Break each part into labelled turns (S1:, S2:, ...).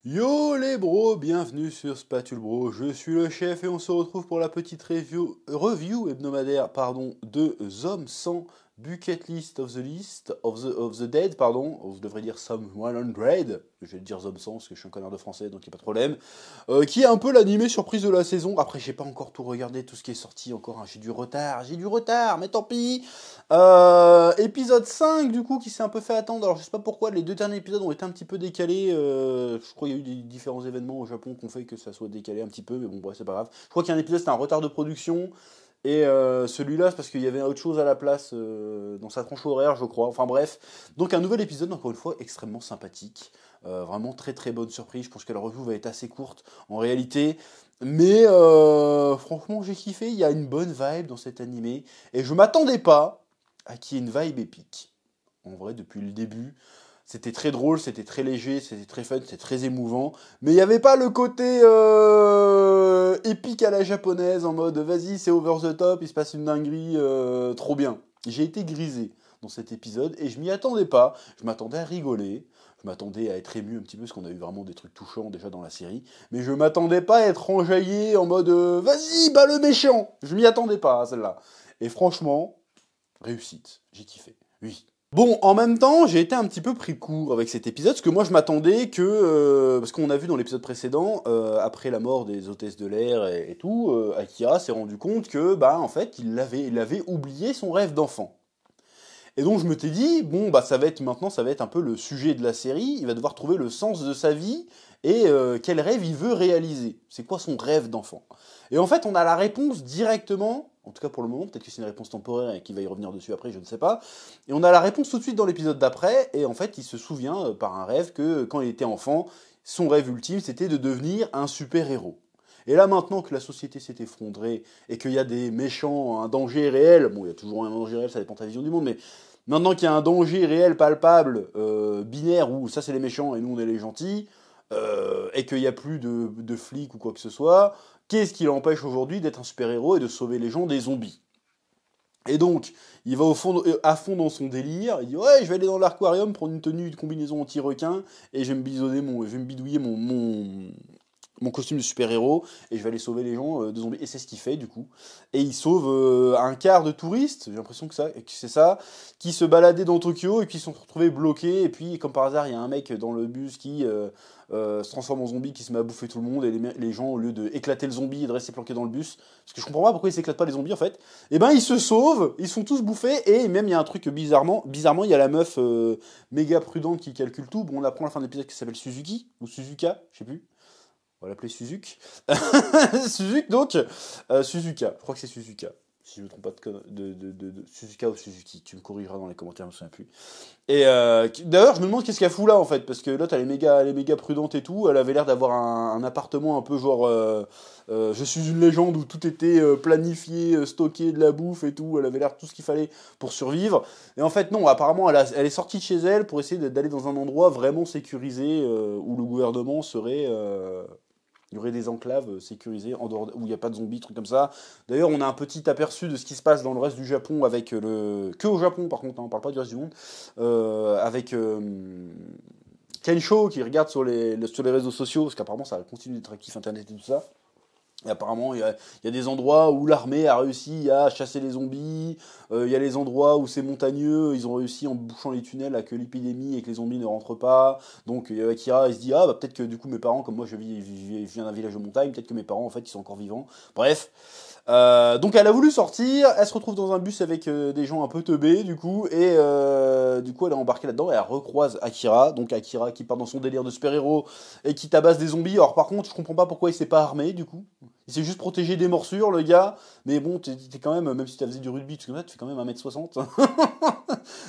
S1: Yo les bros, bienvenue sur Spatule Bro, je suis le chef et on se retrouve pour la petite review hebdomadaire de Zom 100 Bucket List of the Dead, je devrais dire Some 100, je vais dire Zom 100 parce que je suis un connard de français donc il n'y a pas de problème, qui est un peu l'animé surprise de la saison. Après j'ai pas encore tout regardé, tout ce qui est sorti encore, hein. J'ai du retard, mais tant pis. Épisode 5 du coup qui s'est un peu fait attendre, alors je sais pas pourquoi les deux derniers épisodes ont été un petit peu décalés, je crois qu'il y a eu des différents événements au Japon qui ont fait que ça soit décalé un petit peu, mais bon bref c'est pas grave. Je crois qu'il y a un épisode c'était un retard de production, et celui-là c'est parce qu'il y avait autre chose à la place dans sa tranche horaire je crois, enfin bref. Donc un nouvel épisode encore une fois extrêmement sympathique, vraiment très très bonne surprise, je pense que la review va être assez courte en réalité. Mais franchement j'ai kiffé, il y a une bonne vibe dans cet animé, et je m'attendais pas à qu'il y ait une vibe épique. En vrai, depuis le début, c'était très drôle, c'était très léger, c'était très fun, c'était très émouvant. Mais il n'y avait pas le côté épique à la japonaise, en mode vas-y, c'est over the top, il se passe une dinguerie, trop bien. J'ai été grisé dans cet épisode et je m'y attendais pas. Je m'attendais à rigoler, je m'attendais à être ému un petit peu, parce qu'on a eu vraiment des trucs touchants déjà dans la série. Mais je m'attendais pas à être enjaillé en mode vas-y, bats le méchant. Je m'y attendais pas à celle-là. Et franchement, réussite, j'ai kiffé, oui. Bon, en même temps, j'ai été un petit peu pris de court avec cet épisode, parce que moi je m'attendais que, parce qu'on a vu dans l'épisode précédent, après la mort des hôtesses de l'air et tout, Akira s'est rendu compte que, bah en fait, il avait oublié son rêve d'enfant. Et donc je me t'ai dit, bon, bah maintenant ça va être un peu le sujet de la série, il va devoir trouver le sens de sa vie, et quel rêve il veut réaliser. C'est quoi son rêve d'enfant? Et en fait, on a la réponse directement, en tout cas pour le moment, peut-être que c'est une réponse temporaire et qu'il va y revenir dessus après, je ne sais pas. Et on a la réponse tout de suite dans l'épisode d'après, et en fait, il se souvient par un rêve que quand il était enfant, son rêve ultime, c'était de devenir un super-héros. Et là, maintenant que la société s'est effondrée et qu'il y a des méchants, un danger réel, bon, il y a toujours un danger réel, ça dépend de ta vision du monde, mais maintenant qu'il y a un danger réel, palpable, binaire, où ça c'est les méchants et nous on est les gentils, et qu'il n'y a plus de flics ou quoi que ce soit, qu'est-ce qui l'empêche aujourd'hui d'être un super-héros et de sauver les gens des zombies? Et donc, il va à fond dans son délire, il dit ouais, je vais aller dans l'aquarium prendre une tenue, une combinaison anti-requin, et je vais me bidouiller mon costume de super-héros, et je vais aller sauver les gens de zombies. Et c'est ce qu'il fait du coup. Et il sauve un quart de touristes, j'ai l'impression que c'est ça, qui se baladaient dans Tokyo et qui se sont retrouvés bloqués. Et puis, comme par hasard, il y a un mec dans le bus qui se transforme en zombie, qui se met à bouffer tout le monde. Et les gens, au lieu d'éclater le zombie et de rester planqués dans le bus, parce que je comprends pas pourquoi ils s'éclatent pas les zombies en fait, et ben ils se sauvent, ils sont tous bouffés. Et même il y a un truc bizarrement, il y a la meuf méga prudente qui calcule tout. Bon, on apprend à la fin de l'épisode qui s'appelle Suzuki, ou Suzuka, je sais plus. On va l'appeler Suzuki. Suzuki, donc. Suzuka. Je crois que c'est Suzuka. Si je ne me trompe pas de Suzuka ou Suzuki. Tu me corrigeras dans les commentaires, je ne me souviens plus. Et d'ailleurs, je me demande qu'est-ce qu'elle fout là en fait. Parce que l'autre, elle est méga prudente et tout. Elle avait l'air d'avoir un appartement un peu genre. Je suis une légende où tout était planifié, stocké, de la bouffe et tout. Elle avait l'air tout ce qu'il fallait pour survivre. Et en fait, non, apparemment, elle est sortie de chez elle pour essayer d'aller dans un endroit vraiment sécurisé où le gouvernement serait. Il y aurait des enclaves sécurisées en dehors, où il n'y a pas de zombies, trucs comme ça. D'ailleurs, on a un petit aperçu de ce qui se passe dans le reste du Japon avec le. Que au Japon, par contre, hein, on parle pas du reste du monde. Avec Kensho qui regarde sur les réseaux sociaux, parce qu'apparemment ça continue d'être actif internet et tout ça. Et apparemment, il y a des endroits où l'armée a réussi à chasser les zombies. Il y a les endroits où c'est montagneux, ils ont réussi en bouchant les tunnels à que l'épidémie et que les zombies ne rentrent pas. Donc Akira, il se dit ah bah peut-être que du coup mes parents, comme moi je viens d'un village de montagne, peut-être que mes parents en fait ils sont encore vivants. Bref. Donc elle a voulu sortir, elle se retrouve dans un bus avec des gens un peu teubés du coup, et du coup elle est embarquée là-dedans et elle recroise Akira, donc Akira qui part dans son délire de super-héros et qui tabasse des zombies. Alors par contre je comprends pas pourquoi il s'est pas armé du coup, il s'est juste protégé des morsures le gars, mais bon t'es quand même si t'as fait du rugby, tu fais quand même 1m60,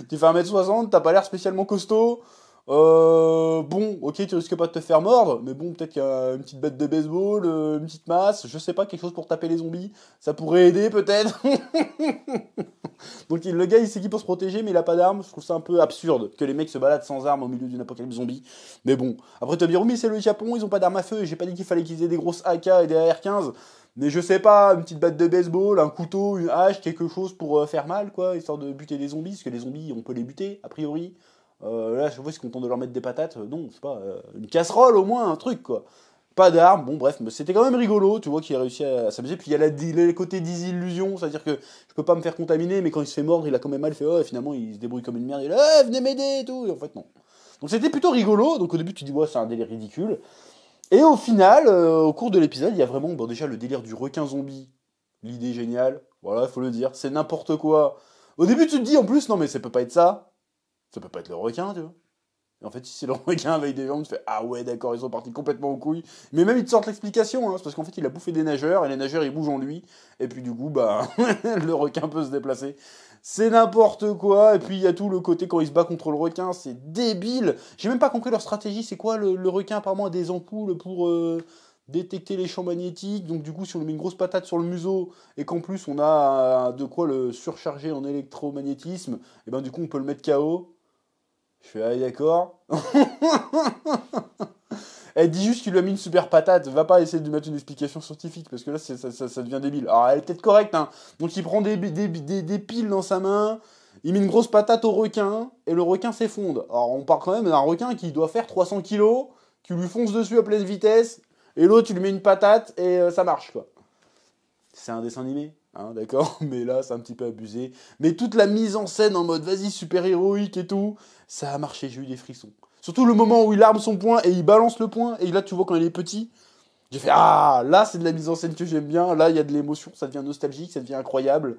S1: tu fais 1m60, t'as pas l'air spécialement costaud. Bon, ok, tu risques pas de te faire mordre, mais bon, peut-être qu'il y a une petite bête de baseball, une petite masse, je sais pas, quelque chose pour taper les zombies, ça pourrait aider peut-être. Donc le gars il s'équipe pour se protéger, mais il a pas d'armes, je trouve ça un peu absurde que les mecs se baladent sans armes au milieu d'une apocalypse zombie. Mais bon, après tu vas me dire, oui, mais c'est le Japon, ils ont pas d'armes à feu, et j'ai pas dit qu'il fallait qu'ils aient des grosses AK et des AR-15. Mais je sais pas, une petite batte de baseball, un couteau, une hache, quelque chose pour faire mal, quoi, histoire de buter des zombies, parce que les zombies, on peut les buter, a priori. Là, à chaque fois, ils sont contents de leur mettre des patates. Non, c'est pas une casserole au moins, un truc, quoi. Pas d'armes, bon bref, mais c'était quand même rigolo, tu vois, qu'il a réussi à s'amuser. Puis il y a le côté désillusion, c'est-à-dire que je peux pas me faire contaminer, mais quand il se fait mordre, il a quand même mal, il fait oh, et finalement il se débrouille comme une merde, il est là, venez m'aider et tout, et en fait non. Donc c'était plutôt rigolo, donc au début tu dis ouais, c'est un délire ridicule. Et au final, au cours de l'épisode, il y a vraiment, bon déjà le délire du requin zombie, l'idée géniale, voilà, il faut le dire, c'est n'importe quoi. Au début tu te dis en plus, non mais ça peut pas être ça peut pas être le requin, tu vois. Et en fait, si c'est le requin avec des jambes, tu fais ah ouais, d'accord, ils sont partis complètement aux couilles. Mais même ils te sortent l'explication, hein, c'est parce qu'en fait il a bouffé des nageurs et les nageurs ils bougent en lui. Et puis du coup, bah, le requin peut se déplacer. C'est n'importe quoi. Et puis il y a tout le côté quand il se bat contre le requin, c'est débile. J'ai même pas compris leur stratégie. C'est quoi le requin apparemment a des ampoules pour détecter les champs magnétiques. Donc du coup, si on lui met une grosse patate sur le museau et qu'en plus on a de quoi le surcharger en électromagnétisme, et ben du coup on peut le mettre KO. Je fais, ah d'accord. Elle dit juste qu'il lui a mis une super patate. Va pas essayer de lui mettre une explication scientifique, parce que là, ça devient débile. Alors, elle est peut-être correcte, hein. Donc, il prend des piles dans sa main, il met une grosse patate au requin, et le requin s'effondre. Alors, on part quand même d'un requin qui doit faire 300 kilos, qui lui fonce dessus à pleine vitesse, et l'autre, tu lui mets une patate, et ça marche, quoi. C'est un dessin animé, hein, d'accord. Mais là, c'est un petit peu abusé. Mais toute la mise en scène en mode vas-y, super héroïque et tout, ça a marché, j'ai eu des frissons. Surtout le moment où il arme son poing et il balance le poing, et là, tu vois quand il est petit, j'ai fait ah, là, c'est de la mise en scène que j'aime bien, là, il y a de l'émotion, ça devient nostalgique, ça devient incroyable.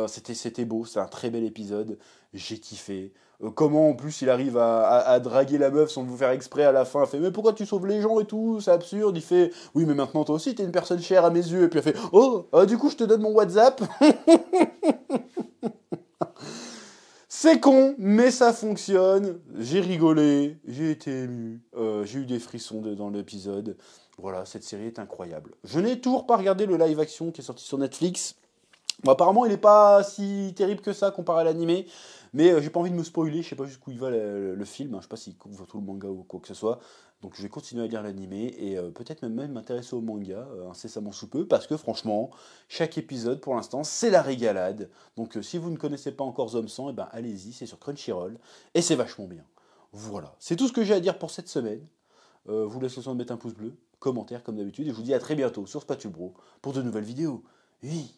S1: C'était beau, c'est un très bel épisode, j'ai kiffé. Comment en plus il arrive à draguer la meuf sans vous faire exprès à la fin, elle fait mais pourquoi tu sauves les gens et tout, c'est absurde, il fait oui mais maintenant toi aussi t'es une personne chère à mes yeux, et puis elle fait oh du coup je te donne mon WhatsApp. C'est con, mais ça fonctionne, j'ai rigolé, j'ai été ému, j'ai eu des frissons dans l'épisode, voilà, cette série est incroyable. Je n'ai toujours pas regardé le live action qui est sorti sur Netflix. Bon, apparemment, il est pas si terrible que ça comparé à l'animé, mais j'ai pas envie de me spoiler, je sais pas jusqu'où il va le film, hein, je sais pas s'il couvre tout le manga ou quoi que ce soit, donc je vais continuer à lire l'animé et peut-être même m'intéresser au manga incessamment sous peu, parce que franchement, chaque épisode pour l'instant c'est la régalade, donc si vous ne connaissez pas encore Zom 100, eh ben, allez-y, c'est sur Crunchyroll, et c'est vachement bien. Voilà, c'est tout ce que j'ai à dire pour cette semaine. Vous laissez le soin de mettre un pouce bleu, commentaire comme d'habitude, et je vous dis à très bientôt sur Spatule Bro pour de nouvelles vidéos. Oui.